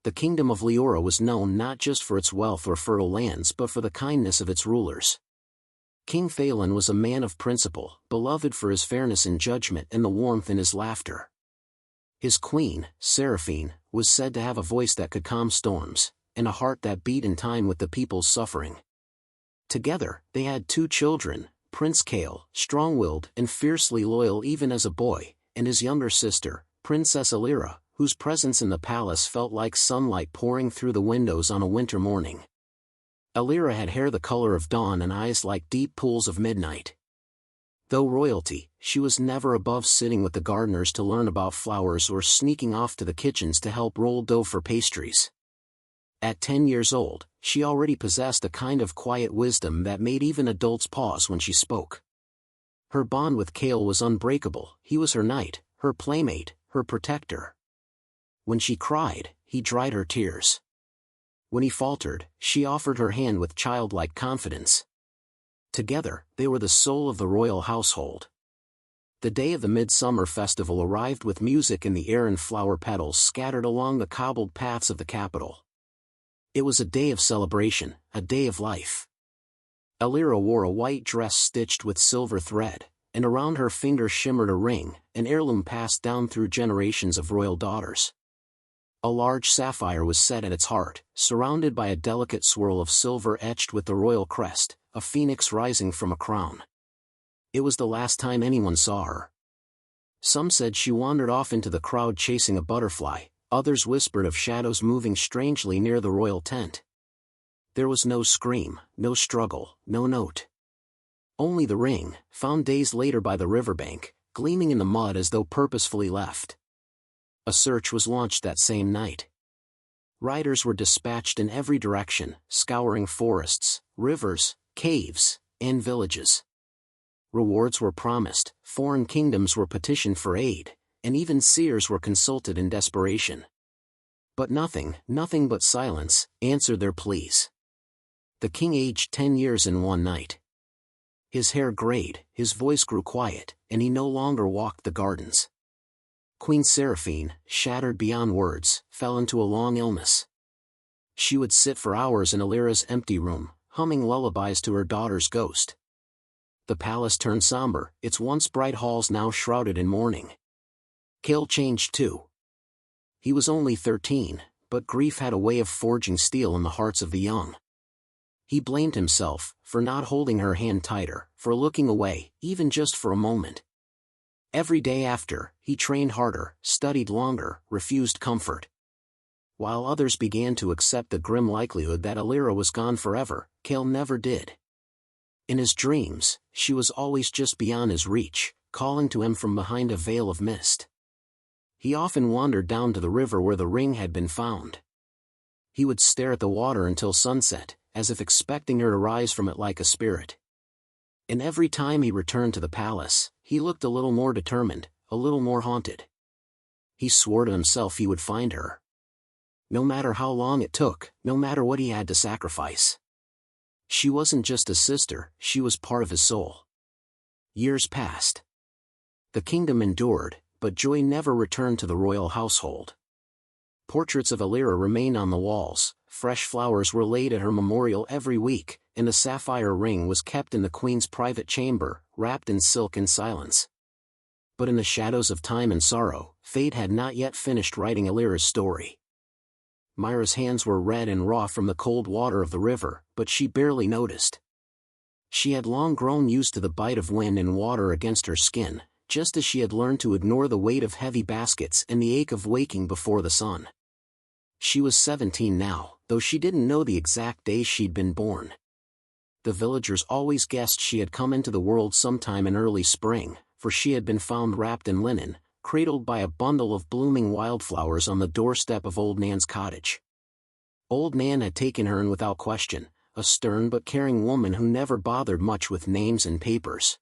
The kingdom of Leora was known not just for its wealth or fertile lands but for the kindness of its rulers. King Phelan was a man of principle, beloved for his fairness in judgment and the warmth in his laughter. His queen, Seraphine, was said to have a voice that could calm storms, and a heart that beat in time with the people's suffering. Together, they had 2 children, Prince Cale, strong-willed and fiercely loyal even as a boy, and his younger sister, Princess Alira, whose presence in the palace felt like sunlight pouring through the windows on a winter morning. Alira had hair the color of dawn and eyes like deep pools of midnight. Though royalty, she was never above sitting with the gardeners to learn about flowers or sneaking off to the kitchens to help roll dough for pastries. At 10 years old, she already possessed a kind of quiet wisdom that made even adults pause when she spoke. Her bond with Cale was unbreakable. He was her knight, her playmate, her protector. When she cried, he dried her tears. When he faltered, she offered her hand with childlike confidence. Together, they were the soul of the royal household. The day of the midsummer festival arrived with music in the air and flower petals scattered along the cobbled paths of the capital. It was a day of celebration, a day of life. Alira wore a white dress stitched with silver thread, and around her finger shimmered a ring, an heirloom passed down through generations of royal daughters. A large sapphire was set at its heart, surrounded by a delicate swirl of silver etched with the royal crest, a phoenix rising from a crown. It was the last time anyone saw her. Some said she wandered off into the crowd chasing a butterfly, others whispered of shadows moving strangely near the royal tent. There was no scream, no struggle, no note. Only the ring, found days later by the riverbank, gleaming in the mud as though purposefully left. A search was launched that same night. Riders were dispatched in every direction, scouring forests, rivers, caves, and villages. Rewards were promised, foreign kingdoms were petitioned for aid, and even seers were consulted in desperation. But nothing but silence, answered their pleas. The king aged 10 years in one night. His hair grayed, his voice grew quiet, and he no longer walked the gardens. Queen Seraphine, shattered beyond words, fell into a long illness. She would sit for hours in Alira's empty room, humming lullabies to her daughter's ghost. The palace turned somber, its once bright halls now shrouded in mourning. Cale changed too. He was only 13, but grief had a way of forging steel in the hearts of the young. He blamed himself, for not holding her hand tighter, for looking away, even just for a moment. Every day after, he trained harder, studied longer, refused comfort. While others began to accept the grim likelihood that Alira was gone forever, Cale never did. In his dreams, she was always just beyond his reach, calling to him from behind a veil of mist. He often wandered down to the river where the ring had been found. He would stare at the water until sunset, as if expecting her to rise from it like a spirit. And every time he returned to the palace, he looked a little more determined, a little more haunted. He swore to himself he would find her. No matter how long it took, no matter what he had to sacrifice. She wasn't just a sister, she was part of his soul. Years passed. The kingdom endured, but joy never returned to the royal household. Portraits of Alira remained on the walls, fresh flowers were laid at her memorial every week, and the sapphire ring was kept in the queen's private chamber, wrapped in silk and silence. But in the shadows of time and sorrow, fate had not yet finished writing Alira's story. Myra's hands were red and raw from the cold water of the river, but she barely noticed. She had long grown used to the bite of wind and water against her skin, just as she had learned to ignore the weight of heavy baskets and the ache of waking before the sun. She was 17 now, though she didn't know the exact day she'd been born. The villagers always guessed she had come into the world sometime in early spring, for she had been found wrapped in linen, cradled by a bundle of blooming wildflowers on the doorstep of Old Nan's cottage. Old Nan had taken her in without question, a stern but caring woman who never bothered much with names and papers.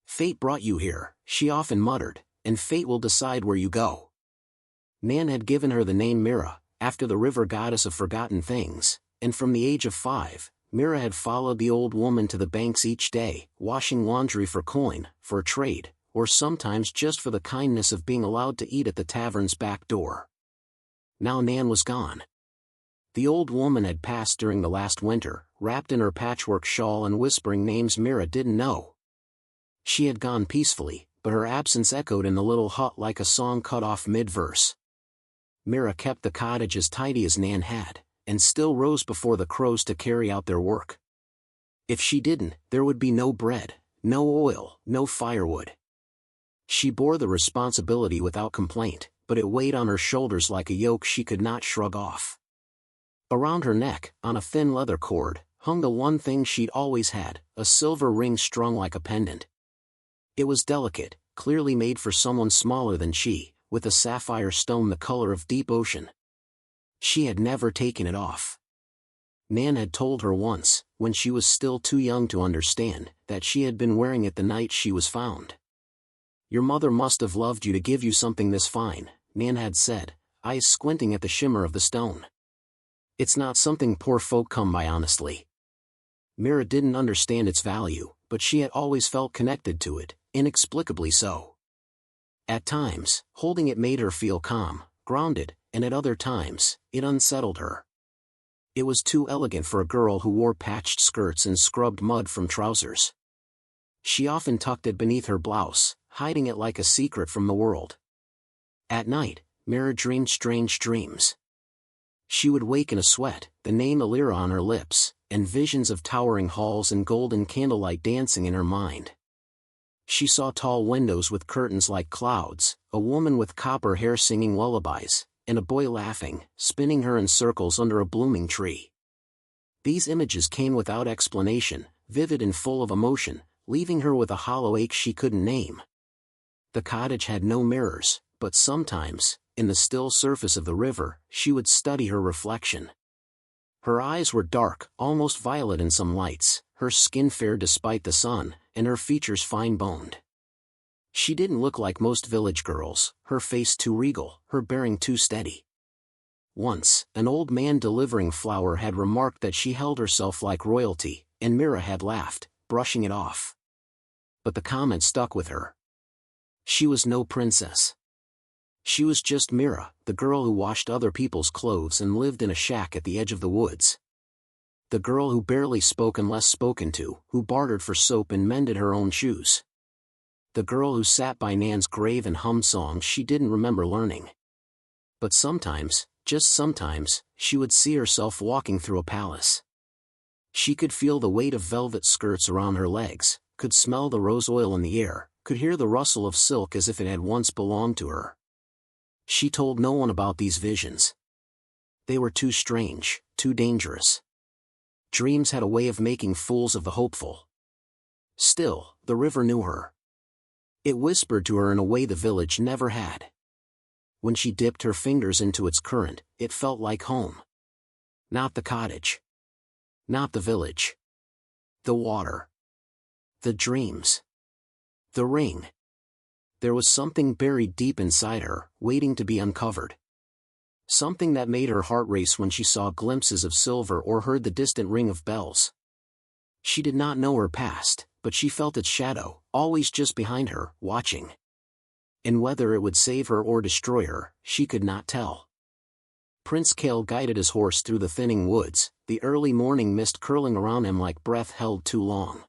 "Fate brought you here," she often muttered, "and fate will decide where you go." Nan had given her the name Mira, after the river goddess of forgotten things, and from the age of 5, Mira had followed the old woman to the banks each day, washing laundry for coin, for trade, or sometimes just for the kindness of being allowed to eat at the tavern's back door. Now Nan was gone. The old woman had passed during the last winter, wrapped in her patchwork shawl and whispering names Mira didn't know. She had gone peacefully, but her absence echoed in the little hut like a song cut off mid-verse. Mira kept the cottage as tidy as Nan had, and still rose before the crows to carry out their work. If she didn't, there would be no bread, no oil, no firewood. She bore the responsibility without complaint, but it weighed on her shoulders like a yoke she could not shrug off. Around her neck, on a thin leather cord, hung the one thing she'd always had, a silver ring strung like a pendant. It was delicate, clearly made for someone smaller than she, with a sapphire stone the color of deep ocean. She had never taken it off. Nan had told her once, when she was still too young to understand, that she had been wearing it the night she was found. "Your mother must have loved you to give you something this fine," Nan had said, eyes squinting at the shimmer of the stone. "It's not something poor folk come by honestly." Mira didn't understand its value, but she had always felt connected to it, inexplicably so. At times, holding it made her feel calm, grounded, and at other times, it unsettled her. It was too elegant for a girl who wore patched skirts and scrubbed mud from trousers. She often tucked it beneath her blouse, hiding it like a secret from the world. At night, Mira dreamed strange dreams. She would wake in a sweat, the name Alira on her lips, and visions of towering halls and golden candlelight dancing in her mind. She saw tall windows with curtains like clouds, a woman with copper hair singing lullabies, and a boy laughing, spinning her in circles under a blooming tree. These images came without explanation, vivid and full of emotion, leaving her with a hollow ache she couldn't name. The cottage had no mirrors, but sometimes, in the still surface of the river, she would study her reflection. Her eyes were dark, almost violet in some lights, her skin fair despite the sun, and her features fine-boned. She didn't look like most village girls, her face too regal, her bearing too steady. Once, an old man delivering flour had remarked that she held herself like royalty, and Mira had laughed, brushing it off. But the comment stuck with her. She was no princess. She was just Mira, the girl who washed other people's clothes and lived in a shack at the edge of the woods. The girl who barely spoke unless spoken to, who bartered for soap and mended her own shoes. The girl who sat by Nan's grave and hummed songs she didn't remember learning. But sometimes, just sometimes, she would see herself walking through a palace. She could feel the weight of velvet skirts around her legs, could smell the rose oil in the air, could hear the rustle of silk as if it had once belonged to her. She told no one about these visions. They were too strange, too dangerous. Dreams had a way of making fools of the hopeful. Still, the river knew her. It whispered to her in a way the village never had. When she dipped her fingers into its current, it felt like home. Not the cottage. Not the village. The water. The dreams. The ring. There was something buried deep inside her, waiting to be uncovered. Something that made her heart race when she saw glimpses of silver or heard the distant ring of bells. She did not know her past, but she felt its shadow, always just behind her, watching. And whether it would save her or destroy her, she could not tell. Prince Kale guided his horse through the thinning woods, the early morning mist curling around him like breath held too long.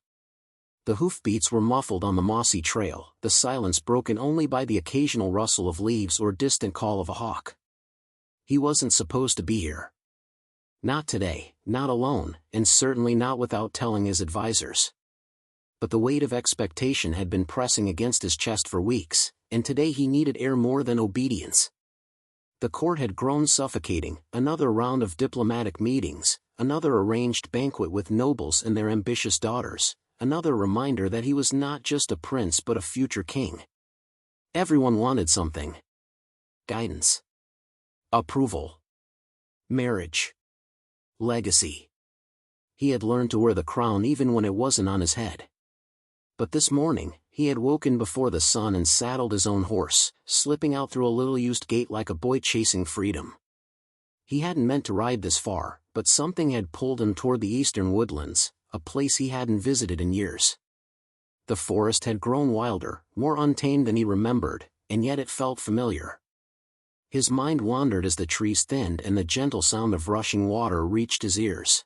The hoofbeats were muffled on the mossy trail, the silence broken only by the occasional rustle of leaves or distant call of a hawk. He wasn't supposed to be here. Not today, not alone, and certainly not without telling his advisors. But the weight of expectation had been pressing against his chest for weeks, and today he needed air more than obedience. The court had grown suffocating, another round of diplomatic meetings, another arranged banquet with nobles and their ambitious daughters, another reminder that he was not just a prince but a future king. Everyone wanted something. Guidance. Approval. Marriage. Legacy. He had learned to wear the crown even when it wasn't on his head. But this morning, he had woken before the sun and saddled his own horse, slipping out through a little-used gate like a boy chasing freedom. He hadn't meant to ride this far, but something had pulled him toward the eastern woodlands, a place he hadn't visited in years. The forest had grown wilder, more untamed than he remembered, and yet it felt familiar. His mind wandered as the trees thinned and the gentle sound of rushing water reached his ears.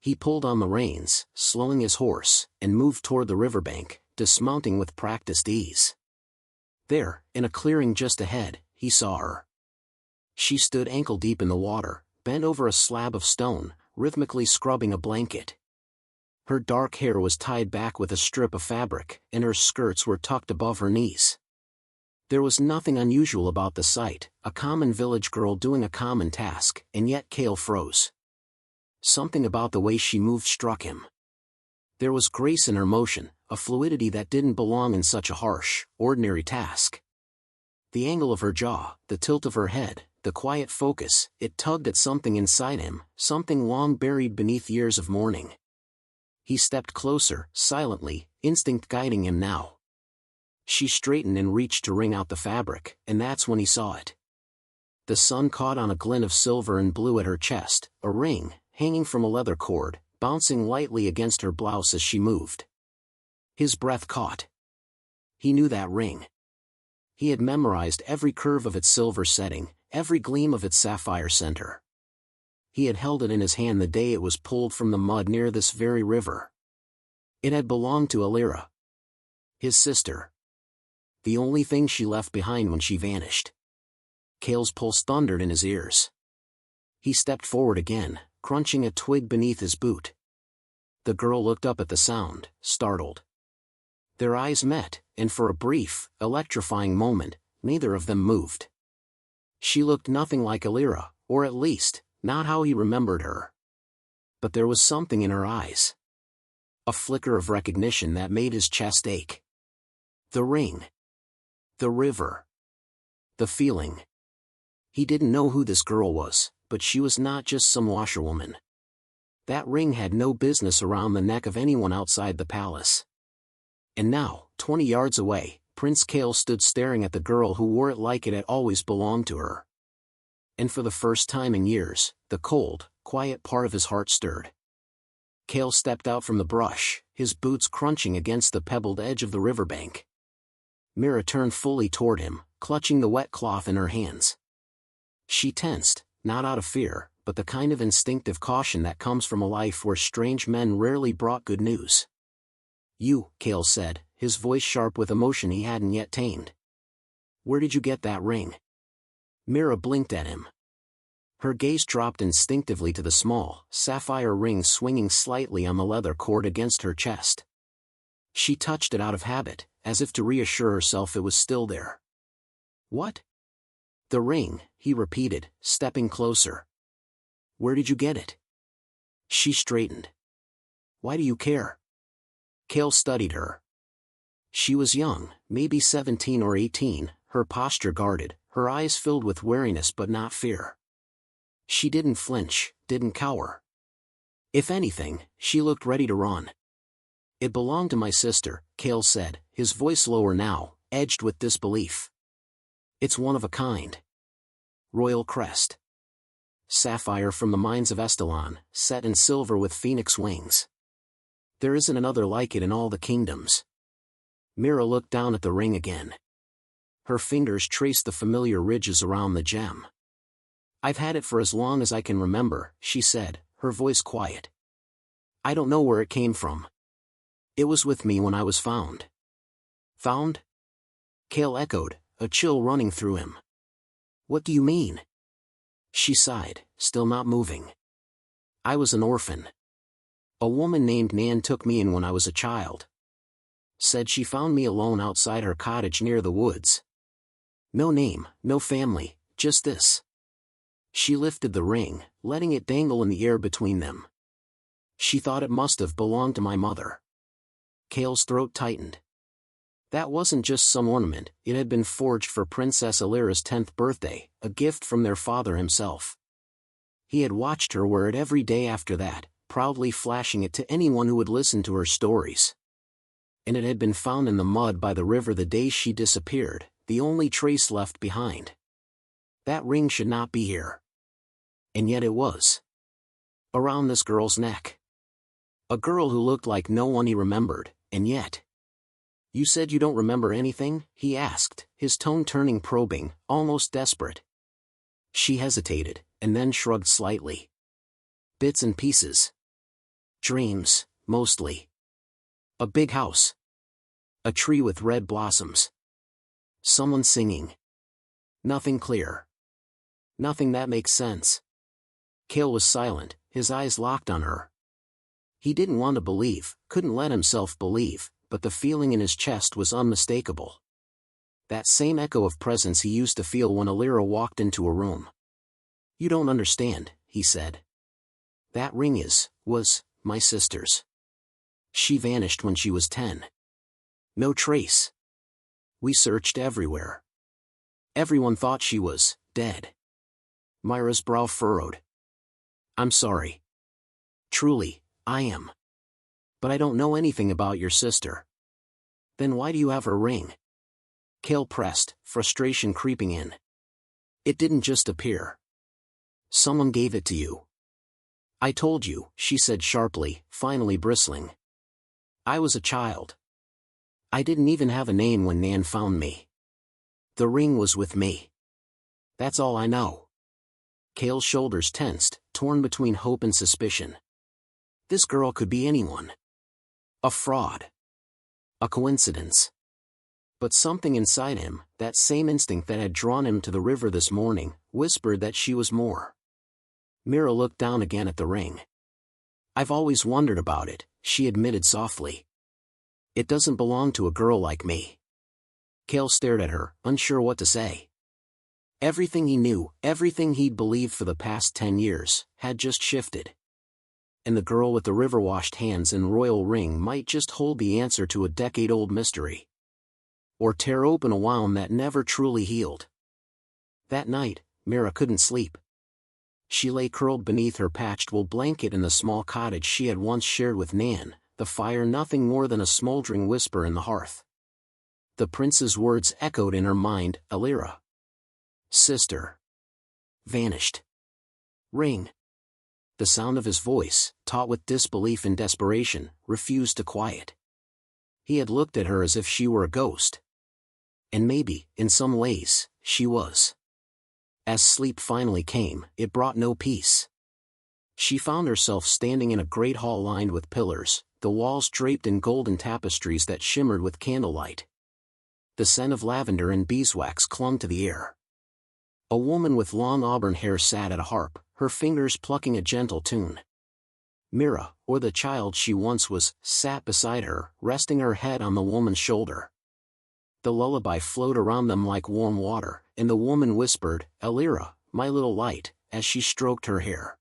He pulled on the reins, slowing his horse, and moved toward the riverbank, dismounting with practiced ease. There, in a clearing just ahead, he saw her. She stood ankle-deep in the water, bent over a slab of stone, rhythmically scrubbing a blanket. Her dark hair was tied back with a strip of fabric, and her skirts were tucked above her knees. There was nothing unusual about the sight, a common village girl doing a common task, and yet Cale froze. Something about the way she moved struck him. There was grace in her motion, a fluidity that didn't belong in such a harsh, ordinary task. The angle of her jaw, the tilt of her head, the quiet focus, it tugged at something inside him, something long buried beneath years of mourning. He stepped closer, silently, instinct guiding him now. She straightened and reached to wring out the fabric, and that's when he saw it. The sun caught on a glint of silver and blue at her chest, a ring, hanging from a leather cord, bouncing lightly against her blouse as she moved. His breath caught. He knew that ring. He had memorized every curve of its silver setting, every gleam of its sapphire center. He had held it in his hand the day it was pulled from the mud near this very river. It had belonged to Alira, his sister. The only thing she left behind when she vanished. Cale's pulse thundered in his ears. He stepped forward again, crunching a twig beneath his boot. The girl looked up at the sound, startled. Their eyes met, and for a brief, electrifying moment, neither of them moved. She looked nothing like Alira, or at least, not how he remembered her. But there was something in her eyes. A flicker of recognition that made his chest ache. The ring. The river. The feeling. He didn't know who this girl was, but she was not just some washerwoman. That ring had no business around the neck of anyone outside the palace. And now, 20 yards away, Prince Cale stood staring at the girl who wore it like it had always belonged to her. And for the first time in years, the cold, quiet part of his heart stirred. Cale stepped out from the brush, his boots crunching against the pebbled edge of the riverbank. Mira turned fully toward him, clutching the wet cloth in her hands. She tensed, not out of fear, but the kind of instinctive caution that comes from a life where strange men rarely brought good news. "You," Cale said, his voice sharp with emotion he hadn't yet tamed. "Where did you get that ring?" Mira blinked at him. Her gaze dropped instinctively to the small, sapphire ring swinging slightly on the leather cord against her chest. She touched it out of habit, as if to reassure herself it was still there. "What?" "The ring," he repeated, stepping closer. "Where did you get it?" She straightened. "Why do you care?" Cale studied her. She was young, maybe 17 or 18, her posture guarded, her eyes filled with wariness but not fear. She didn't flinch, didn't cower. If anything, she looked ready to run. "It belonged to my sister," Cale said, his voice lower now, edged with disbelief. "It's one of a kind. Royal crest. Sapphire from the mines of Estalon, set in silver with phoenix wings. There isn't another like it in all the kingdoms." Mira looked down at the ring again. Her fingers traced the familiar ridges around the gem. "I've had it for as long as I can remember," she said, her voice quiet. "I don't know where it came from. It was with me when I was found." "Found?" Cale echoed, a chill running through him. "What do you mean?" She sighed, still not moving. "I was an orphan. A woman named Nan took me in when I was a child. Said she found me alone outside her cottage near the woods. No name, no family, just this." She lifted the ring, letting it dangle in the air between them. "She thought it must have belonged to my mother." Cale's throat tightened. That wasn't just some ornament, it had been forged for Princess Alira's 10th birthday, a gift from their father himself. He had watched her wear it every day after that, proudly flashing it to anyone who would listen to her stories. And it had been found in the mud by the river the day she disappeared, the only trace left behind. That ring should not be here. And yet it was. Around this girl's neck. A girl who looked like no one he remembered, and yet. "You said you don't remember anything?" he asked, his tone turning probing, almost desperate. She hesitated, and then shrugged slightly. Bits and pieces. Dreams, mostly. A big house. A tree with red blossoms. Someone singing. Nothing clear. Nothing that makes sense. Cale was silent, his eyes locked on her. He didn't want to believe, couldn't let himself believe, but the feeling in his chest was unmistakable. That same echo of presence he used to feel when Alira walked into a room. "You don't understand," he said. "That ring was my sister's. She vanished when she was 10. No trace. We searched everywhere. Everyone thought she was dead." Myra's brow furrowed. "I'm sorry. Truly, I am. But I don't know anything about your sister." "Then why do you have her ring?" Cale pressed, frustration creeping in. "It didn't just appear. Someone gave it to you." "I told you," she said sharply, finally bristling. "I was a child. I didn't even have a name when Nan found me. The ring was with me. That's all I know." Cale's shoulders tensed, torn between hope and suspicion. This girl could be anyone. A fraud. A coincidence. But something inside him, that same instinct that had drawn him to the river this morning, whispered that she was more. Mira looked down again at the ring. "I've always wondered about it," she admitted softly. "It doesn't belong to a girl like me." Cale stared at her, unsure what to say. Everything he knew, everything he'd believed for the past 10 years, had just shifted. And the girl with the river-washed hands and royal ring might just hold the answer to a decade-old mystery. Or tear open a wound that never truly healed. That night, Mira couldn't sleep. She lay curled beneath her patched wool blanket in the small cottage she had once shared with Nan, the fire nothing more than a smoldering whisper in the hearth. The prince's words echoed in her mind, "Alira. Sister. Vanished. Ring." The sound of his voice, taut with disbelief and desperation, refused to quiet. He had looked at her as if she were a ghost. And maybe, in some ways, she was. As sleep finally came, it brought no peace. She found herself standing in a great hall lined with pillars, the walls draped in golden tapestries that shimmered with candlelight. The scent of lavender and beeswax clung to the air. A woman with long auburn hair sat at a harp, her fingers plucking a gentle tune. Mira, or the child she once was, sat beside her, resting her head on the woman's shoulder. The lullaby flowed around them like warm water, and the woman whispered, "Alira, my little light," as she stroked her hair.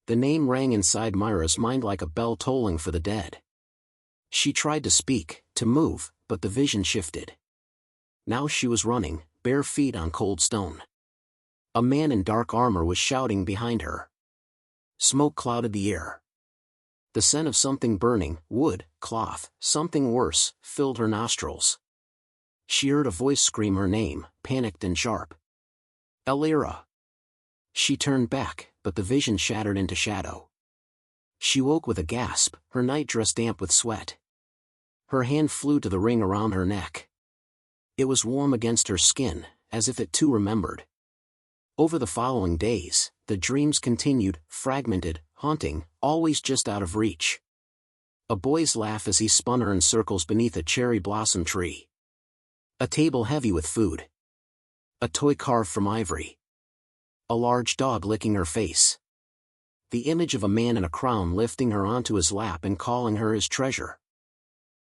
The name rang inside Myra's mind like a bell tolling for the dead. She tried to speak, to move, but the vision shifted. Now she was running, bare feet on cold stone. A man in dark armor was shouting behind her. Smoke clouded the air. The scent of something burning, wood, cloth, something worse, filled her nostrils. She heard a voice scream her name, panicked and sharp. "Alira." She turned back, but the vision shattered into shadow. She woke with a gasp, her nightdress damp with sweat. Her hand flew to the ring around her neck. It was warm against her skin, as if it too remembered. Over the following days, the dreams continued, fragmented, haunting, always just out of reach. A boy's laugh as he spun her in circles beneath a cherry blossom tree. A table heavy with food. A toy carved from ivory. A large dog licking her face. The image of a man in a crown lifting her onto his lap and calling her his treasure.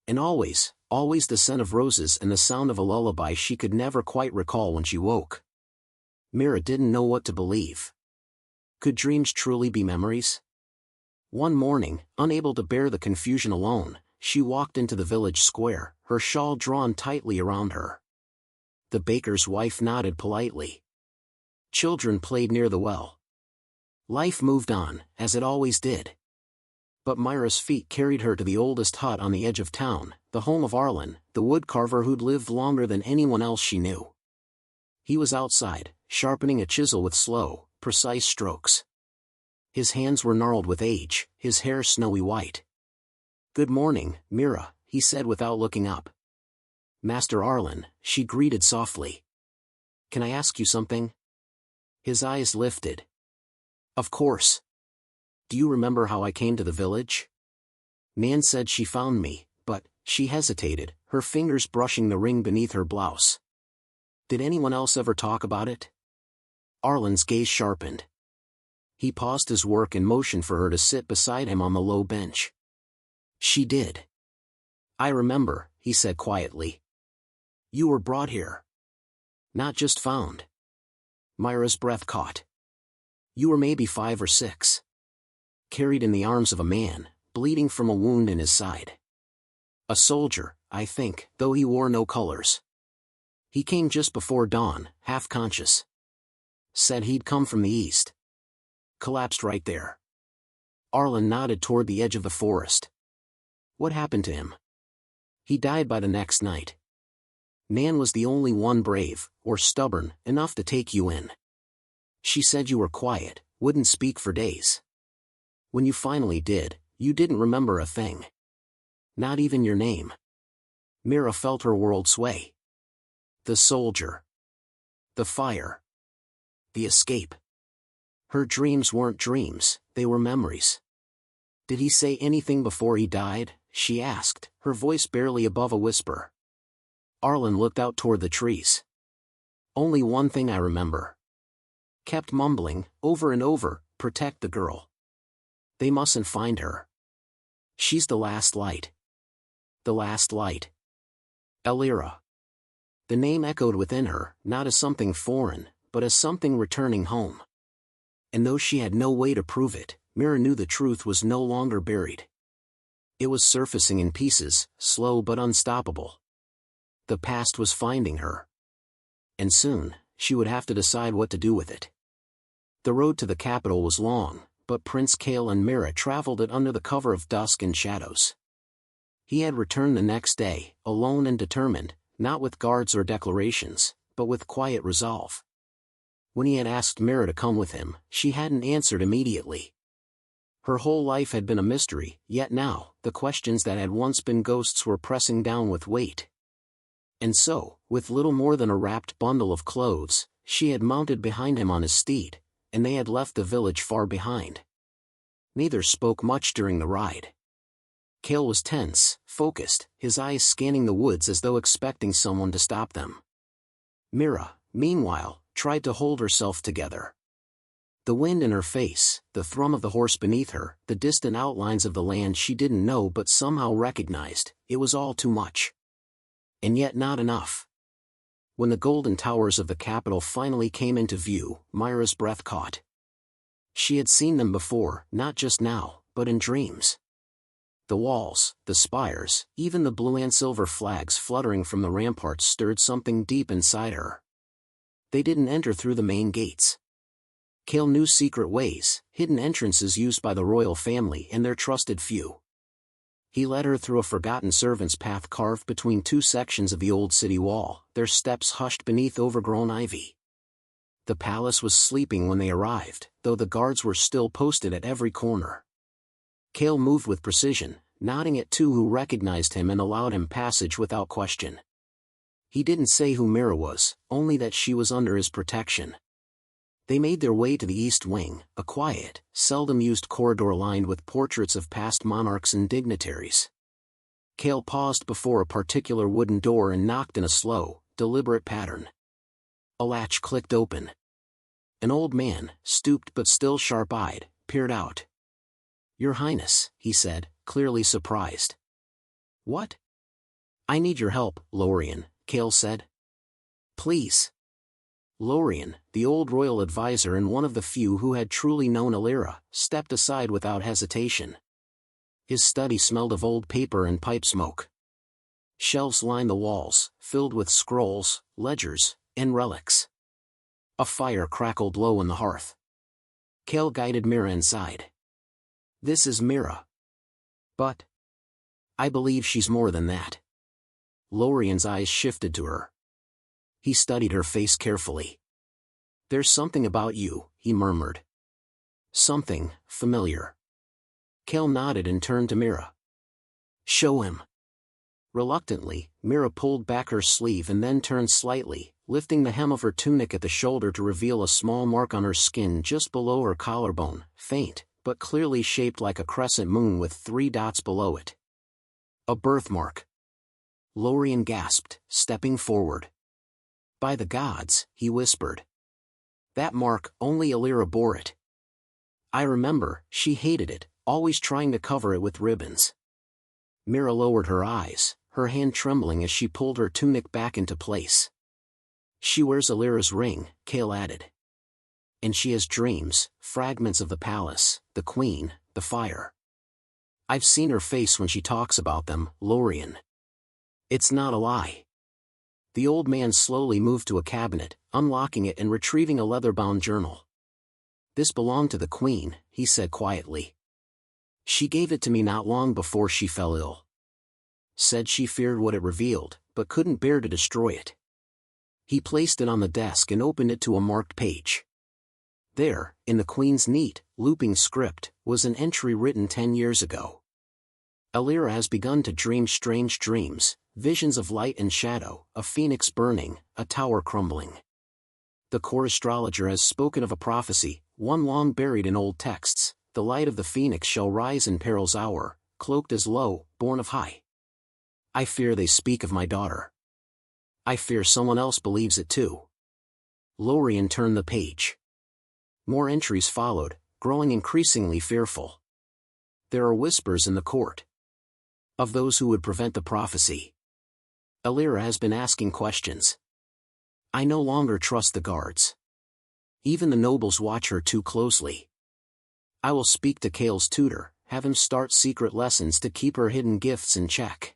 And always, always the scent of roses and the sound of a lullaby she could never quite recall when she woke. Mira didn't know what to believe. Could dreams truly be memories? One morning, unable to bear the confusion alone, she walked into the village square, her shawl drawn tightly around her. The baker's wife nodded politely. Children played near the well. Life moved on, as it always did. But Myra's feet carried her to the oldest hut on the edge of town, the home of Arlen, the woodcarver who'd lived longer than anyone else she knew. He was outside, sharpening a chisel with slow, precise strokes. His hands were gnarled with age, his hair snowy white. "Good morning, Mira," he said without looking up. "Master Arlen," she greeted softly. "Can I ask you something?" His eyes lifted. Of course. Do you remember how I came to the village? Nan said she found me, but, she hesitated, her fingers brushing the ring beneath her blouse. Did anyone else ever talk about it? Arlen's gaze sharpened. He paused his work and motioned for her to sit beside him on the low bench. She did. I remember, he said quietly. You were brought here. Not just found. Myra's breath caught. You were maybe 5 or 6. Carried in the arms of a man, bleeding from a wound in his side. A soldier, I think, though he wore no colors. He came just before dawn, half conscious. Said he'd come from the east. Collapsed right there. Arlen nodded toward the edge of the forest. What happened to him? He died by the next night. Nan was the only one brave, or stubborn, enough to take you in. She said you were quiet, wouldn't speak for days. When you finally did, you didn't remember a thing. Not even your name. Mira felt her world sway. The soldier. The fire. The escape. Her dreams weren't dreams, they were memories. Did he say anything before he died? She asked, her voice barely above a whisper. Arlen looked out toward the trees. Only one thing I remember. Kept mumbling, over and over, protect the girl. They mustn't find her. She's the last light. The last light. Elira. The name echoed within her, not as something foreign, but as something returning home. And though she had no way to prove it, Mira knew the truth was no longer buried. It was surfacing in pieces, slow but unstoppable. The past was finding her. And soon, she would have to decide what to do with it. The road to the capital was long, but Prince Kale and Mira traveled it under the cover of dusk and shadows. He had returned the next day, alone and determined, not with guards or declarations, but with quiet resolve. When he had asked Mira to come with him, she hadn't answered immediately. Her whole life had been a mystery, yet now, the questions that had once been ghosts were pressing down with weight. And so, with little more than a wrapped bundle of clothes, she had mounted behind him on his steed, and they had left the village far behind. Neither spoke much during the ride. Kale was tense, focused, his eyes scanning the woods as though expecting someone to stop them. Mira, meanwhile, tried to hold herself together. The wind in her face, the thrum of the horse beneath her, the distant outlines of the land she didn't know but somehow recognized, it was all too much. And yet not enough. When the golden towers of the capital finally came into view, Myra's breath caught. She had seen them before, not just now, but in dreams. The walls, the spires, even the blue and silver flags fluttering from the ramparts stirred something deep inside her. They didn't enter through the main gates. Kale knew secret ways, hidden entrances used by the royal family and their trusted few. He led her through a forgotten servant's path carved between 2 sections of the old city wall, their steps hushed beneath overgrown ivy. The palace was sleeping when they arrived, though the guards were still posted at every corner. Kale moved with precision, nodding at 2 who recognized him and allowed him passage without question. He didn't say who Mira was, only that she was under his protection. They made their way to the east wing, a quiet, seldom-used corridor lined with portraits of past monarchs and dignitaries. Kale paused before a particular wooden door and knocked in a slow, deliberate pattern. A latch clicked open. An old man, stooped but still sharp-eyed, peered out. "Your Highness," he said, clearly surprised. "What?" "I need your help, Lorien," Kale said. "Please." Lorien, the old royal advisor and one of the few who had truly known Elira, stepped aside without hesitation. His study smelled of old paper and pipe smoke. Shelves lined the walls, filled with scrolls, ledgers, and relics. A fire crackled low in the hearth. Kale guided Mira inside. "This is Mira. But I believe she's more than that." Lorien's eyes shifted to her. He studied her face carefully. "There's something about you," he murmured. "Something familiar." Kale nodded and turned to Mira. "Show him." Reluctantly, Mira pulled back her sleeve and then turned slightly, lifting the hem of her tunic at the shoulder to reveal a small mark on her skin just below her collarbone, faint, but clearly shaped like a crescent moon with 3 dots below it. A birthmark. Lorien gasped, stepping forward. By the gods, he whispered. That mark, only Alira bore it. I remember, she hated it, always trying to cover it with ribbons. Mira lowered her eyes, her hand trembling as she pulled her tunic back into place. She wears Alira's ring, Cale added. And she has dreams, fragments of the palace, the queen, the fire. I've seen her face when she talks about them, Lorien. It's not a lie. The old man slowly moved to a cabinet, unlocking it and retrieving a leather-bound journal. This belonged to the queen, he said quietly. She gave it to me not long before she fell ill. Said she feared what it revealed, but couldn't bear to destroy it. He placed it on the desk and opened it to a marked page. There, in the queen's neat, looping script, was an entry written 10 years ago. Alira has begun to dream strange dreams, visions of light and shadow, a phoenix burning, a tower crumbling. The core astrologer has spoken of a prophecy, one long buried in old texts: the light of the phoenix shall rise in peril's hour, cloaked as low, born of high. I fear they speak of my daughter. I fear someone else believes it too. Lorien turned the page. More entries followed, growing increasingly fearful. There are whispers in the court. Of those who would prevent the prophecy. Alira has been asking questions. I no longer trust the guards. Even the nobles watch her too closely. I will speak to Cale's tutor, have him start secret lessons to keep her hidden gifts in check.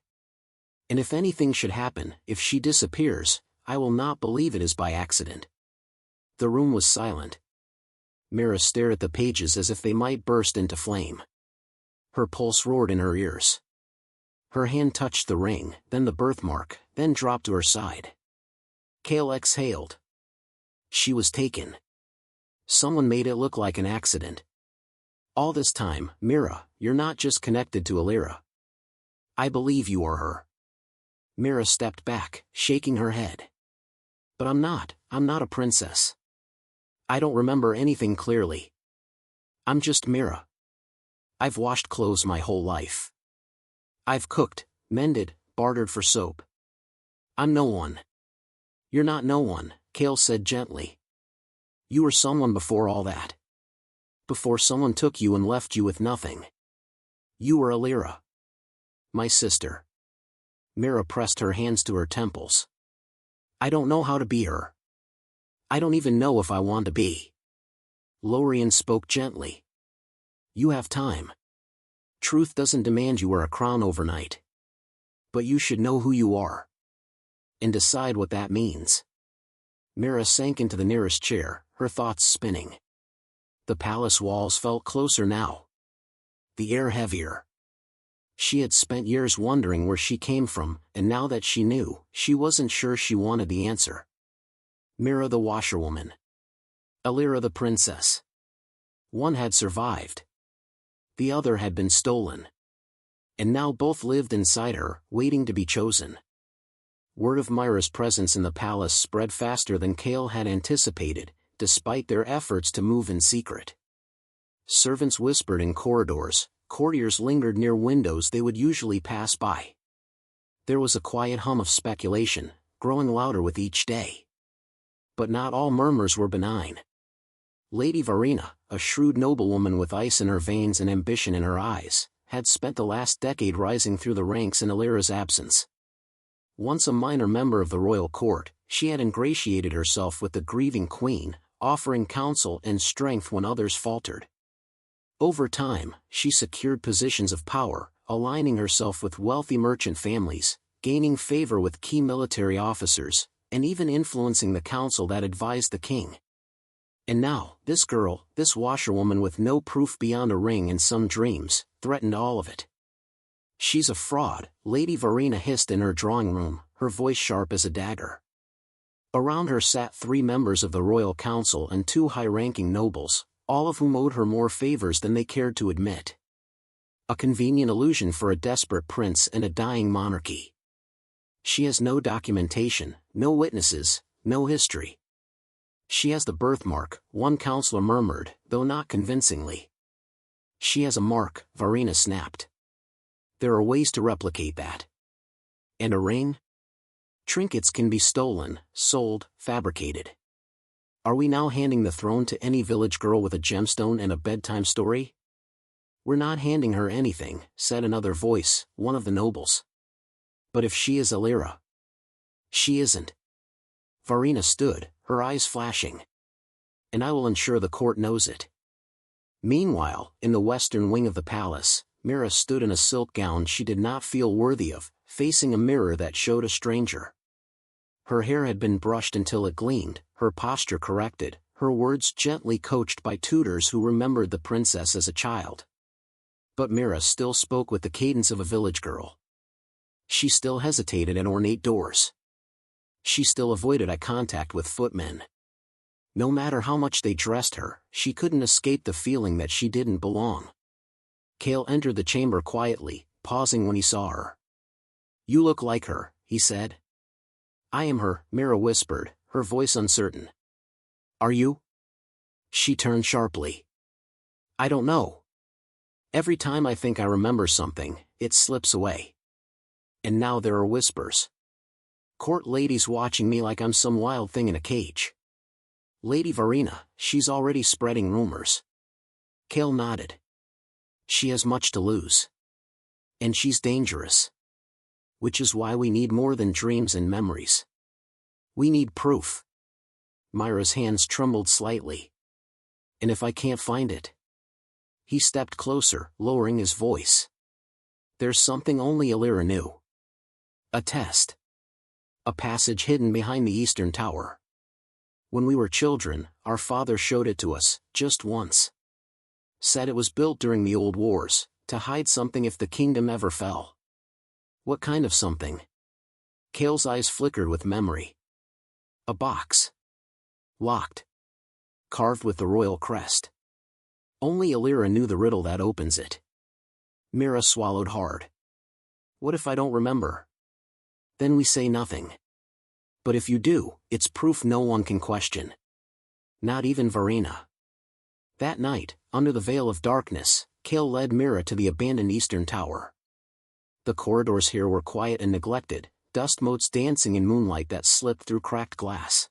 And if anything should happen, if she disappears, I will not believe it is by accident. The room was silent. Mira stared at the pages as if they might burst into flame. Her pulse roared in her ears. Her hand touched the ring, then the birthmark, then dropped to her side. Cale exhaled. She was taken. Someone made it look like an accident. All this time, Mira, you're not just connected to Alira. I believe you are her. Mira stepped back, shaking her head. But I'm not a princess. I don't remember anything clearly. I'm just Mira. I've washed clothes my whole life. I've cooked, mended, bartered for soap. I'm no one. You're not no one, Cale said gently. You were someone before all that. Before someone took you and left you with nothing. You were Alira. My sister. Mira pressed her hands to her temples. I don't know how to be her. I don't even know if I want to be. Lorien spoke gently. You have time. Truth doesn't demand you wear a crown overnight. But you should know who you are. And decide what that means. Mira sank into the nearest chair, her thoughts spinning. The palace walls felt closer now. The air heavier. She had spent years wondering where she came from, and now that she knew, she wasn't sure she wanted the answer. Mira the washerwoman. Alira the princess. One had survived. The other had been stolen. And now both lived inside her, waiting to be chosen. Word of Mira's presence in the palace spread faster than Cale had anticipated, despite their efforts to move in secret. Servants whispered in corridors, courtiers lingered near windows they would usually pass by. There was a quiet hum of speculation, growing louder with each day. But not all murmurs were benign. Lady Varina, a shrewd noblewoman with ice in her veins and ambition in her eyes, had spent the last decade rising through the ranks in Alira's absence. Once a minor member of the royal court, she had ingratiated herself with the grieving queen, offering counsel and strength when others faltered. Over time, she secured positions of power, aligning herself with wealthy merchant families, gaining favor with key military officers, and even influencing the council that advised the king. And now, this girl, this washerwoman with no proof beyond a ring and some dreams, threatened all of it. She's a fraud, Lady Varina hissed in her drawing room, her voice sharp as a dagger. Around her sat 3 members of the royal council and 2 high-ranking nobles, all of whom owed her more favors than they cared to admit. A convenient illusion for a desperate prince and a dying monarchy. She has no documentation, no witnesses, no history. She has the birthmark, one counselor murmured, though not convincingly. She has a mark, Varina snapped. There are ways to replicate that. And a ring? Trinkets can be stolen, sold, fabricated. Are we now handing the throne to any village girl with a gemstone and a bedtime story? We're not handing her anything, said another voice, one of the nobles. But if she is Illyra? She isn't. Varina stood, her eyes flashing. And I will ensure the court knows it. Meanwhile, in the western wing of the palace, Mira stood in a silk gown she did not feel worthy of, facing a mirror that showed a stranger. Her hair had been brushed until it gleamed, her posture corrected, her words gently coached by tutors who remembered the princess as a child. But Mira still spoke with the cadence of a village girl. She still hesitated at ornate doors. She still avoided eye contact with footmen. No matter how much they dressed her, she couldn't escape the feeling that she didn't belong. Kale entered the chamber quietly, pausing when he saw her. You look like her, he said. I am her, Mira whispered, her voice uncertain. Are you? She turned sharply. I don't know. Every time I think I remember something, it slips away. And now there are whispers. Court ladies watching me like I'm some wild thing in a cage. Lady Varina, she's already spreading rumors. Kale nodded. She has much to lose. And she's dangerous. Which is why we need more than dreams and memories. We need proof. Myra's hands trembled slightly. And if I can't find it? He stepped closer, lowering his voice. There's something only Illyra knew. A test. A passage hidden behind the eastern tower. When we were children, our father showed it to us, just once. Said it was built during the old wars, to hide something if the kingdom ever fell. What kind of something? Kale's eyes flickered with memory. A box. Locked. Carved with the royal crest. Only Illyra knew the riddle that opens it. Mira swallowed hard. What if I don't remember? Then we say nothing. But if you do, it's proof no one can question. Not even Varina. That night, under the veil of darkness, Kale led Mira to the abandoned eastern tower. The corridors here were quiet and neglected, dust motes dancing in moonlight that slipped through cracked glass.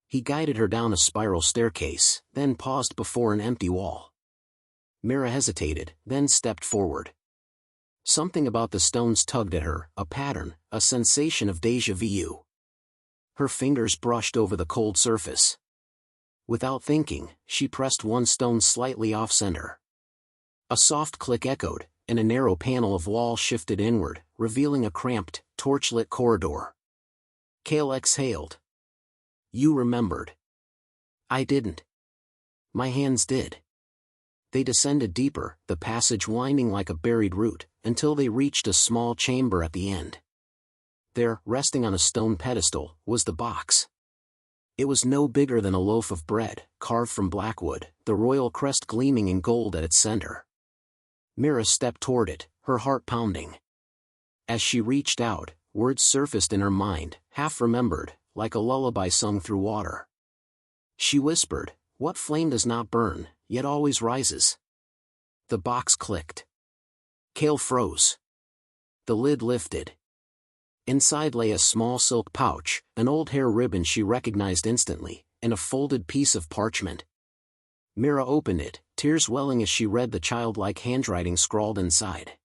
He guided her down a spiral staircase, then paused before an empty wall. Mira hesitated, then stepped forward. Something about the stones tugged at her, a pattern, a sensation of déjà vu. Her fingers brushed over the cold surface. Without thinking, she pressed one stone slightly off-center. A soft click echoed, and a narrow panel of wall shifted inward, revealing a cramped, torchlit corridor. Kale exhaled. You remembered. I didn't. My hands did. They descended deeper, the passage winding like a buried root, until they reached a small chamber at the end. There, resting on a stone pedestal, was the box. It was no bigger than a loaf of bread, carved from blackwood, the royal crest gleaming in gold at its center. Mira stepped toward it, her heart pounding. As she reached out, words surfaced in her mind, half remembered, like a lullaby sung through water. She whispered, "What flame does not burn, yet always rises?" The box clicked. Kale froze. The lid lifted. Inside lay a small silk pouch, an old hair ribbon she recognized instantly, and a folded piece of parchment. Mira opened it, tears welling as she read the childlike handwriting scrawled inside.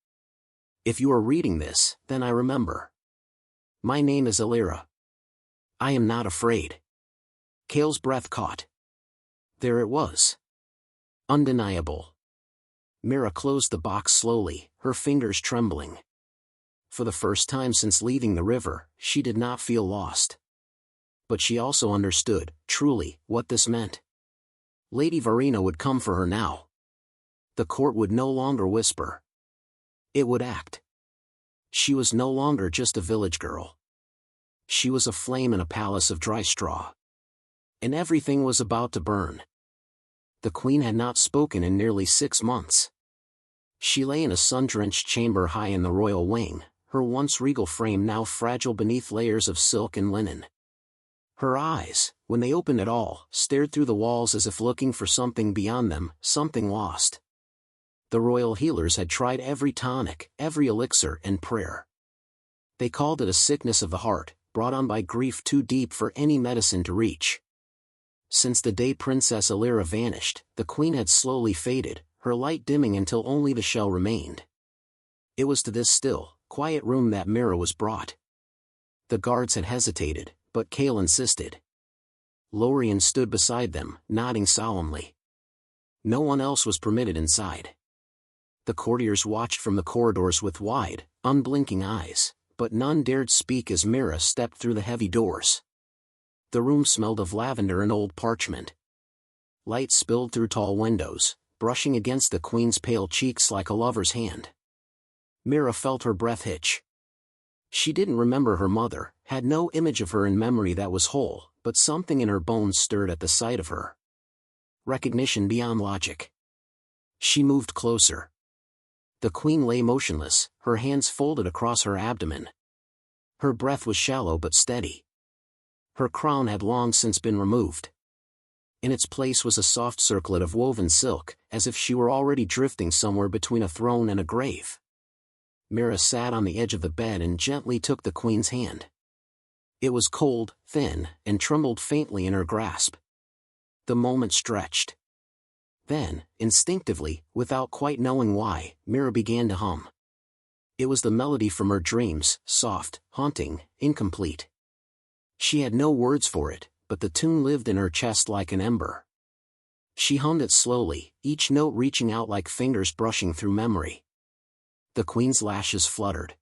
If you are reading this, then I remember. My name is Illyra. I am not afraid. Kale's breath caught. There it was. Undeniable. Mira closed the box slowly, her fingers trembling. For the first time since leaving the river, she did not feel lost. But she also understood, truly, what this meant. Lady Varina would come for her now. The court would no longer whisper. It would act. She was no longer just a village girl. She was a flame in a palace of dry straw. And everything was about to burn. The queen had not spoken in nearly 6 months. She lay in a sun-drenched chamber high in the royal wing, her once regal frame now fragile beneath layers of silk and linen. Her eyes, when they opened at all, stared through the walls as if looking for something beyond them, something lost. The royal healers had tried every tonic, every elixir and prayer. They called it a sickness of the heart, brought on by grief too deep for any medicine to reach. Since the day Princess Alira vanished, the queen had slowly faded, her light dimming until only the shell remained. It was to this still, quiet room that Mira was brought. The guards had hesitated, but Kale insisted. Lorien stood beside them, nodding solemnly. No one else was permitted inside. The courtiers watched from the corridors with wide, unblinking eyes, but none dared speak as Mira stepped through the heavy doors. The room smelled of lavender and old parchment. Light spilled through tall windows, brushing against the queen's pale cheeks like a lover's hand. Mira felt her breath hitch. She didn't remember her mother, had no image of her in memory that was whole, but something in her bones stirred at the sight of her. Recognition beyond logic. She moved closer. The queen lay motionless, her hands folded across her abdomen. Her breath was shallow but steady. Her crown had long since been removed. In its place was a soft circlet of woven silk, as if she were already drifting somewhere between a throne and a grave. Mira sat on the edge of the bed and gently took the queen's hand. It was cold, thin, and trembled faintly in her grasp. The moment stretched. Then, instinctively, without quite knowing why, Mira began to hum. It was the melody from her dreams, soft, haunting, incomplete. She had no words for it, but the tune lived in her chest like an ember. She hummed it slowly, each note reaching out like fingers brushing through memory. The queen's lashes fluttered.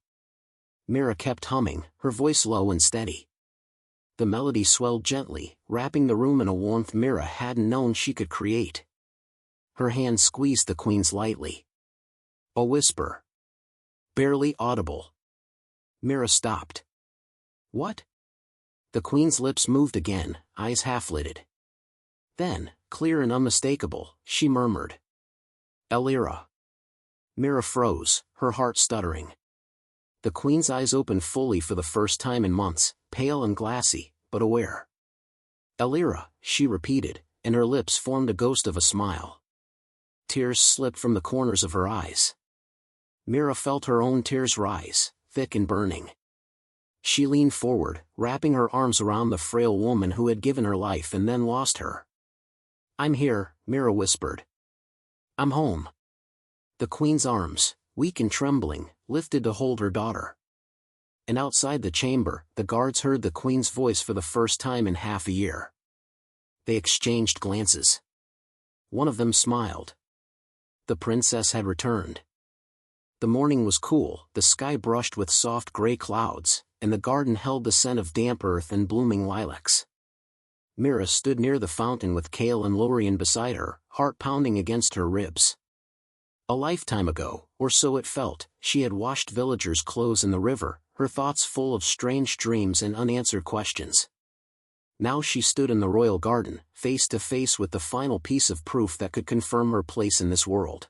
Mira kept humming, her voice low and steady. The melody swelled gently, wrapping the room in a warmth Mira hadn't known she could create. Her hand squeezed the queen's lightly. A whisper. Barely audible. Mira stopped. What? The queen's lips moved again, eyes half-lidded. Then, clear and unmistakable, she murmured. Alira. Mira froze, her heart stuttering. The queen's eyes opened fully for the first time in months, pale and glassy, but aware. Alira, she repeated, and her lips formed a ghost of a smile. Tears slipped from the corners of her eyes. Mira felt her own tears rise, thick and burning. She leaned forward, wrapping her arms around the frail woman who had given her life and then lost her. I'm here, Mira whispered. I'm home. The queen's arms, weak and trembling, lifted to hold her daughter. And outside the chamber, the guards heard the queen's voice for the first time in half a year. They exchanged glances. One of them smiled. The princess had returned. The morning was cool, the sky brushed with soft gray clouds, and the garden held the scent of damp earth and blooming lilacs. Mira stood near the fountain with Kale and Lorien beside her, heart pounding against her ribs. A lifetime ago, or so it felt, she had washed villagers' clothes in the river, her thoughts full of strange dreams and unanswered questions. Now she stood in the royal garden, face to face with the final piece of proof that could confirm her place in this world.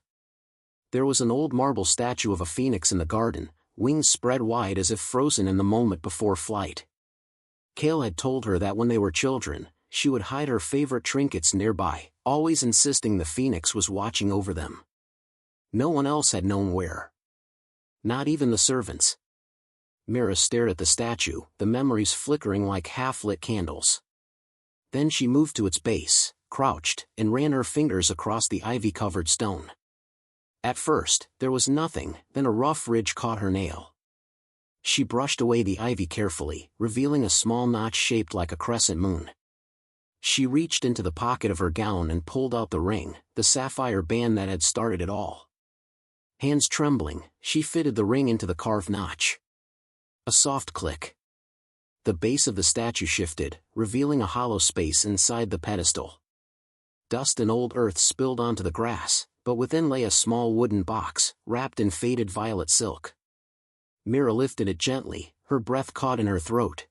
There was an old marble statue of a phoenix in the garden, wings spread wide as if frozen in the moment before flight. Kale had told her that when they were children, she would hide her favorite trinkets nearby, always insisting the phoenix was watching over them. No one else had known where. Not even the servants. Mira stared at the statue, the memories flickering like half-lit candles. Then she moved to its base, crouched, and ran her fingers across the ivy-covered stone. At first, there was nothing, then a rough ridge caught her nail. She brushed away the ivy carefully, revealing a small notch shaped like a crescent moon. She reached into the pocket of her gown and pulled out the ring, the sapphire band that had started it all. Hands trembling, she fitted the ring into the carved notch. A soft click. The base of the statue shifted, revealing a hollow space inside the pedestal. Dust and old earth spilled onto the grass, but within lay a small wooden box, wrapped in faded violet silk. Mira lifted it gently, her breath caught in her throat.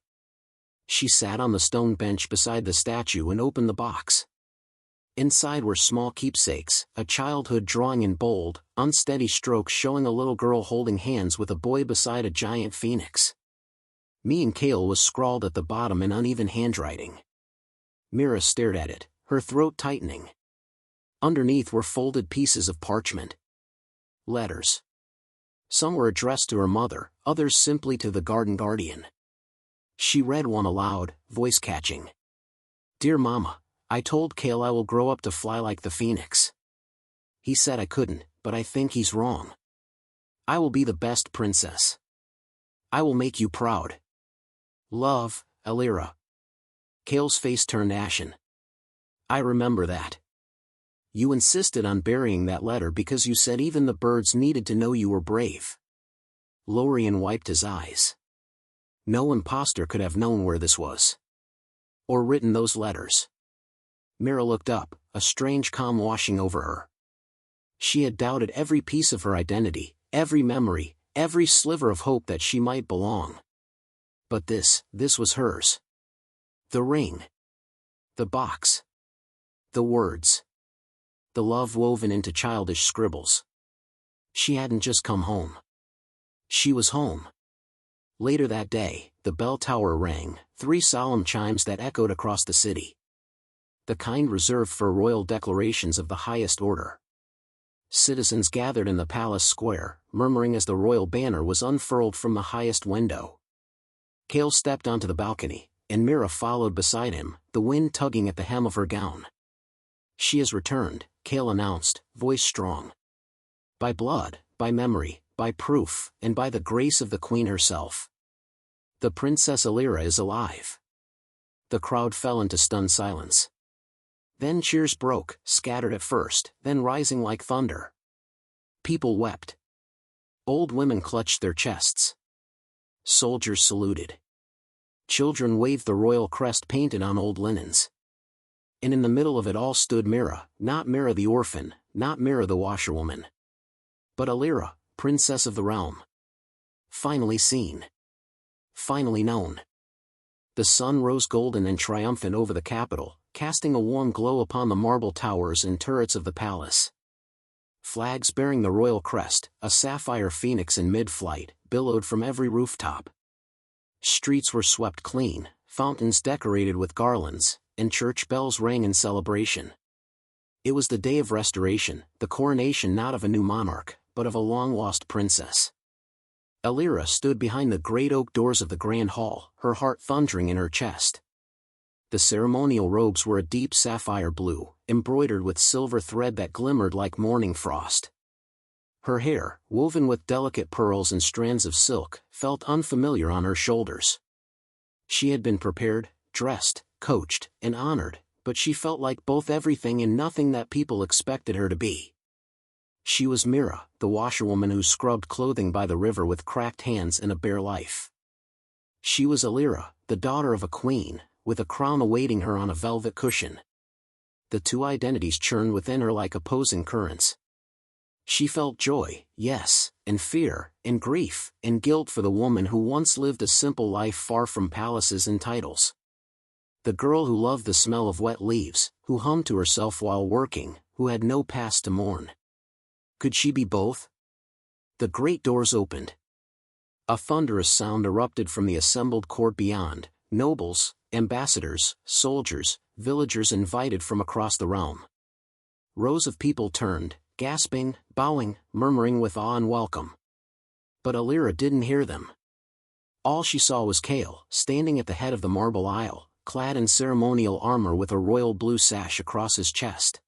She sat on the stone bench beside the statue and opened the box. Inside were small keepsakes, a childhood drawing in bold, unsteady strokes showing a little girl holding hands with a boy beside a giant phoenix. Me and Kale was scrawled at the bottom in uneven handwriting. Mira stared at it, her throat tightening. Underneath were folded pieces of parchment. Letters. Some were addressed to her mother, others simply to the garden guardian. She read one aloud, voice catching. Dear Mama, I told Kale I will grow up to fly like the phoenix. He said I couldn't, but I think he's wrong. I will be the best princess. I will make you proud. Love, Elira. Kale's face turned ashen. I remember that. You insisted on burying that letter because you said even the birds needed to know you were brave. Lorien wiped his eyes. No imposter could have known where this was. Or written those letters. Mira looked up, a strange calm washing over her. She had doubted every piece of her identity, every memory, every sliver of hope that she might belong. But this was hers. The ring. The box. The words. The love woven into childish scribbles. She hadn't just come home. She was home. Later that day, the bell tower rang, 3 solemn chimes that echoed across the city. The kind reserved for royal declarations of the highest order. Citizens gathered in the palace square, murmuring as the royal banner was unfurled from the highest window. Kale stepped onto the balcony, and Mira followed beside him, the wind tugging at the hem of her gown. She has returned, Kale announced, voice strong. By blood, by memory, by proof, and by the grace of the queen herself. The Princess Elira is alive. The crowd fell into stunned silence. Then cheers broke, scattered at first, then rising like thunder. People wept. Old women clutched their chests. Soldiers saluted. Children waved the royal crest painted on old linens. And in the middle of it all stood Mira, not Mira the orphan, not Mira the washerwoman. But Elira, princess of the realm. Finally seen. Finally known. The sun rose golden and triumphant over the capital, casting a warm glow upon the marble towers and turrets of the palace. Flags bearing the royal crest, a sapphire phoenix in mid-flight, billowed from every rooftop. Streets were swept clean, fountains decorated with garlands, and church bells rang in celebration. It was the day of restoration, the coronation not of a new monarch, but of a long-lost princess. Elira stood behind the great oak doors of the grand hall, her heart thundering in her chest. The ceremonial robes were a deep sapphire blue, embroidered with silver thread that glimmered like morning frost. Her hair, woven with delicate pearls and strands of silk, felt unfamiliar on her shoulders. She had been prepared, dressed, coached, and honored, but she felt like both everything and nothing that people expected her to be. She was Mira, the washerwoman who scrubbed clothing by the river with cracked hands and a bare life. She was Elira, the daughter of a queen, with a crown awaiting her on a velvet cushion. The two identities churned within her like opposing currents. She felt joy, yes, and fear, and grief, and guilt for the woman who once lived a simple life far from palaces and titles. The girl who loved the smell of wet leaves, who hummed to herself while working, who had no past to mourn. Could she be both? The great doors opened. A thunderous sound erupted from the assembled court beyond, nobles, ambassadors, soldiers, villagers invited from across the realm. Rows of people turned, gasping, bowing, murmuring with awe and welcome. But Elira didn't hear them. All she saw was Kale, standing at the head of the marble aisle, clad in ceremonial armor with a royal blue sash across his chest.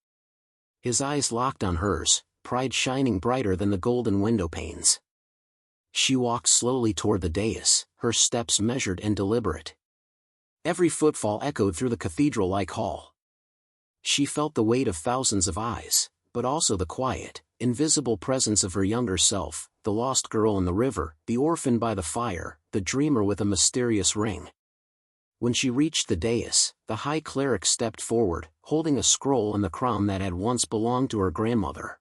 His eyes locked on hers, pride shining brighter than the golden window panes. She walked slowly toward the dais, her steps measured and deliberate. Every footfall echoed through the cathedral-like hall. She felt the weight of thousands of eyes, but also the quiet, invisible presence of her younger self, the lost girl in the river, the orphan by the fire, the dreamer with a mysterious ring. When she reached the dais, the high cleric stepped forward, holding a scroll and the crown that had once belonged to her grandmother.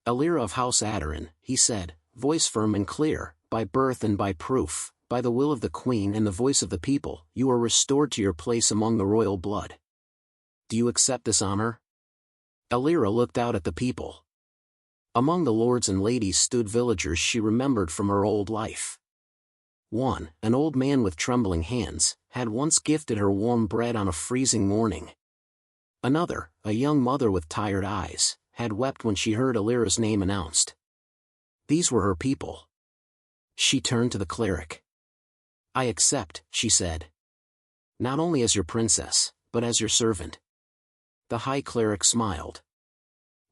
Elira of House Aderin, he said, voice firm and clear, by birth and by proof, by the will of the queen and the voice of the people, you are restored to your place among the royal blood. Do you accept this honor? Elira looked out at the people. Among the lords and ladies stood villagers she remembered from her old life. One, an old man with trembling hands, had once gifted her warm bread on a freezing morning. Another, a young mother with tired eyes, had wept when she heard Alira's name announced. These were her people. She turned to the cleric. "I accept," she said. "Not only as your princess, but as your servant." The high cleric smiled.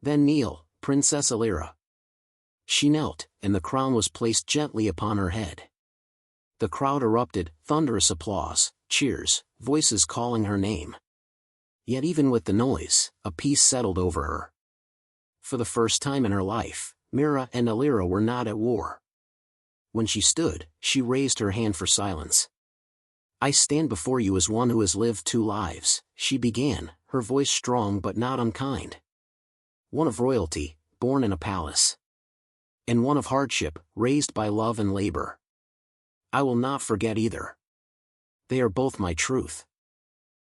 "Then kneel, Princess Alira." She knelt, and the crown was placed gently upon her head. The crowd erupted, thunderous applause, cheers, voices calling her name. Yet even with the noise, a peace settled over her. For the first time in her life, Mira and Alira were not at war. When she stood, she raised her hand for silence. "I stand before you as one who has lived 2 lives," she began, her voice strong but not unkind. "One of royalty, born in a palace. And one of hardship, raised by love and labor. I will not forget either. They are both my truth.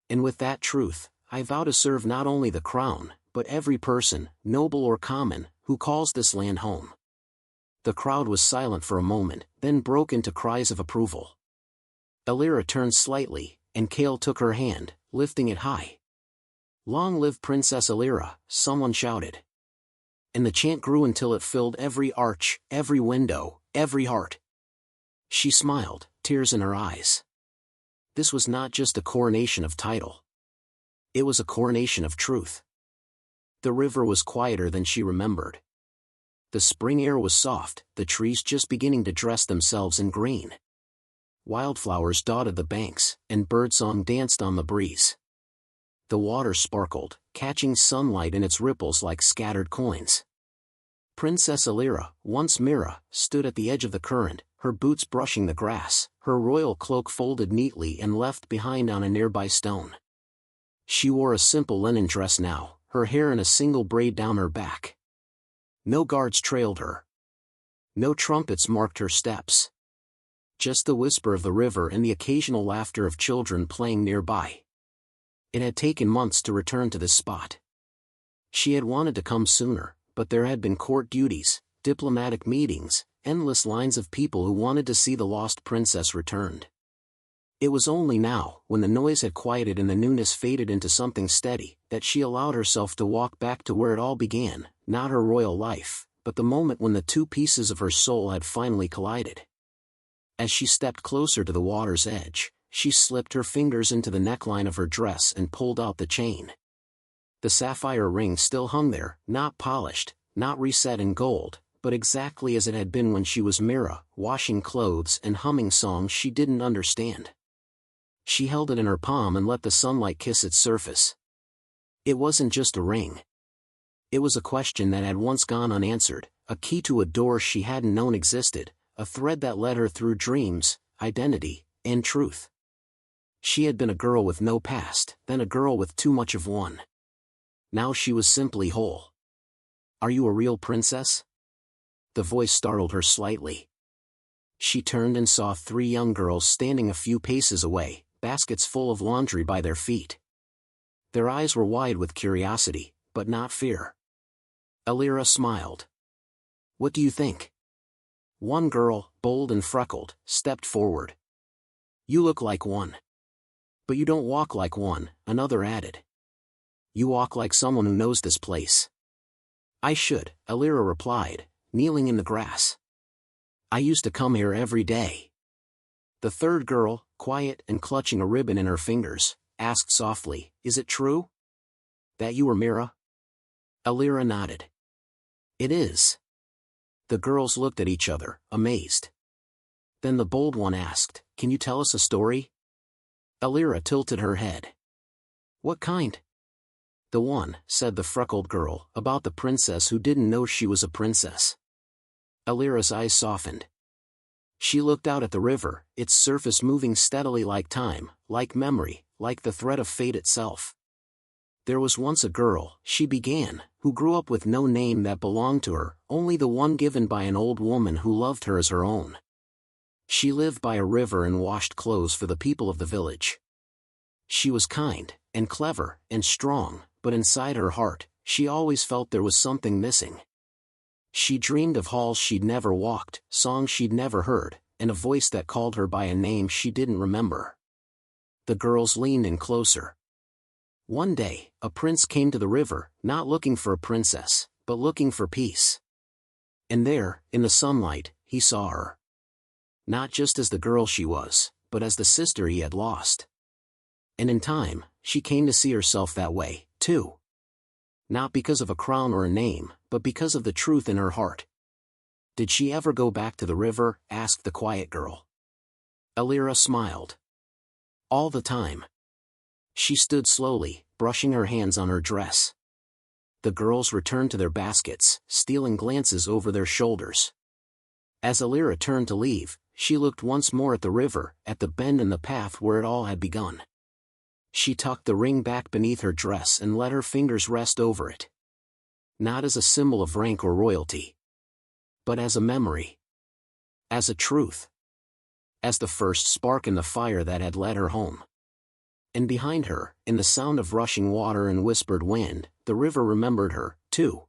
And with that truth, I vow to serve not only the crown, but every person, noble or common, who calls this land home." The crowd was silent for a moment, then broke into cries of approval. Alira turned slightly, and Kale took her hand, lifting it high. "Long live Princess Alira," someone shouted. And the chant grew until it filled every arch, every window, every heart. She smiled, tears in her eyes. This was not just a coronation of title. It was a coronation of truth. The river was quieter than she remembered. The spring air was soft, the trees just beginning to dress themselves in green. Wildflowers dotted the banks, and birdsong danced on the breeze. The water sparkled, catching sunlight in its ripples like scattered coins. Princess Alira, once Mira, stood at the edge of the current, her boots brushing the grass, her royal cloak folded neatly and left behind on a nearby stone. She wore a simple linen dress now, her hair in a single braid down her back. No guards trailed her. No trumpets marked her steps. Just the whisper of the river and the occasional laughter of children playing nearby. It had taken months to return to this spot. She had wanted to come sooner, but there had been court duties, diplomatic meetings, endless lines of people who wanted to see the lost princess returned. It was only now, when the noise had quieted and the newness faded into something steady, that she allowed herself to walk back to where it all began, not her royal life, but the moment when the 2 pieces of her soul had finally collided. As she stepped closer to the water's edge, she slipped her fingers into the neckline of her dress and pulled out the chain. The sapphire ring still hung there, not polished, not reset in gold, but exactly as it had been when she was Mira, washing clothes and humming songs she didn't understand. She held it in her palm and let the sunlight kiss its surface. It wasn't just a ring. It was a question that had once gone unanswered, a key to a door she hadn't known existed, a thread that led her through dreams, identity, and truth. She had been a girl with no past, then a girl with too much of one. Now she was simply whole. "Are you a real princess?" The voice startled her slightly. She turned and saw 3 young girls standing a few paces away, baskets full of laundry by their feet. Their eyes were wide with curiosity, but not fear. Alira smiled. "What do you think?" One girl, bold and freckled, stepped forward. "You look like one." "But you don't walk like one," another added. "You walk like someone who knows this place." "I should," Alira replied, kneeling in the grass. "I used to come here every day." The third girl, quiet and clutching a ribbon in her fingers, asked softly, "Is it true that you were Mira?" Alira nodded. "It is." The girls looked at each other, amazed. Then the bold one asked, "Can you tell us a story?" Alira tilted her head. "What kind?" "The one," said the freckled girl, "about the princess who didn't know she was a princess." Alira's eyes softened. She looked out at the river, its surface moving steadily like time, like memory, like the thread of fate itself. "There was once a girl," she began, "who grew up with no name that belonged to her, only the one given by an old woman who loved her as her own. She lived by a river and washed clothes for the people of the village. She was kind, and clever, and strong, but inside her heart, she always felt there was something missing. She dreamed of halls she'd never walked, songs she'd never heard, and a voice that called her by a name she didn't remember. The girls leaned in closer. One day, a prince came to the river, not looking for a princess, but looking for peace. And there, in the sunlight, he saw her. Not just as the girl she was, but as the sister he had lost. And in time, she came to see herself that way, too. Not because of a crown or a name, but because of the truth in her heart. "Did she ever go back to the river?" asked the quiet girl. Alira smiled. "All the time." She stood slowly, brushing her hands on her dress. The girls returned to their baskets, stealing glances over their shoulders. As Alira turned to leave, she looked once more at the river, at the bend in the path where it all had begun. She tucked the ring back beneath her dress and let her fingers rest over it. Not as a symbol of rank or royalty, but as a memory. As a truth. As the first spark in the fire that had led her home. And behind her, in the sound of rushing water and whispered wind, the river remembered her, too.